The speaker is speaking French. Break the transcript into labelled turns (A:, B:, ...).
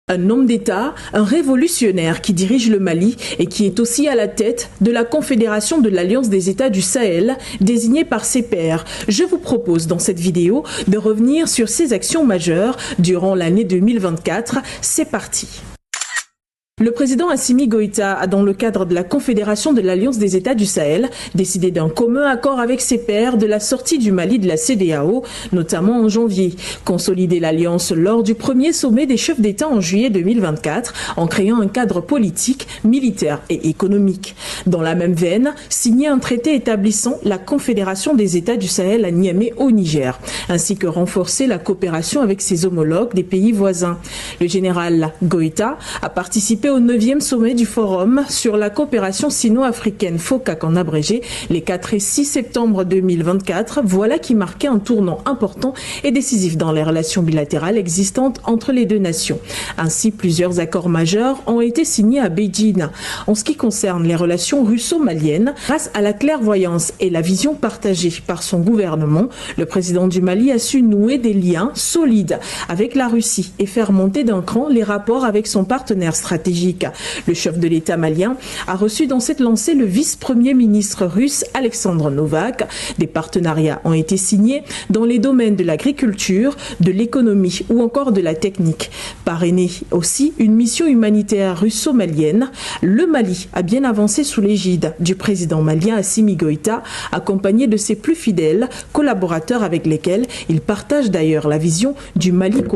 A: Un homme d'État, un révolutionnaire qui dirige le Mali et qui est aussi à la tête de la Confédération de l'Alliance des États du Sahel, désigné par ses pairs. Je vous propose dans cette vidéo de revenir sur ses actions majeures durant l'année 2024. C'est parti. Le président Assimi Goïta a, dans le cadre de la Confédération de l'Alliance des États du Sahel, décidé d'un commun accord avec ses pairs de la sortie du Mali de la CEDEAO, notamment en janvier. Consolider l'alliance lors du premier sommet des chefs d'État en juillet 2024, en créant un cadre politique, militaire et économique. Dans la même veine, signer un traité établissant la Confédération des États du Sahel à Niamey au Niger, ainsi que renforcer la coopération avec ses homologues des pays voisins. Le général Goïta a participé au 9e sommet du Forum sur la coopération sino-africaine, FOCAC en abrégé, les 4 et 6 septembre 2024, voilà qui marquait un tournant important et décisif dans les relations bilatérales existantes entre les deux nations. Ainsi, plusieurs accords majeurs ont été signés à Beijing. En ce qui concerne les relations russo-maliennes, grâce à la clairvoyance et la vision partagée par son gouvernement, le président du Mali a su nouer des liens solides avec la Russie et faire monter d'un cran les rapports avec son partenaire stratégique. Le chef de l'État malien a reçu dans cette lancée le vice-premier ministre russe Alexandre Novak. Des partenariats ont été signés dans les domaines de l'agriculture, de l'économie ou encore de la technique. Parrainé aussi une mission humanitaire russo-malienne. Le Mali a bien avancé sous l'égide du président malien Assimi Goïta, accompagné de ses plus fidèles collaborateurs avec lesquels il partage d'ailleurs la vision du Mali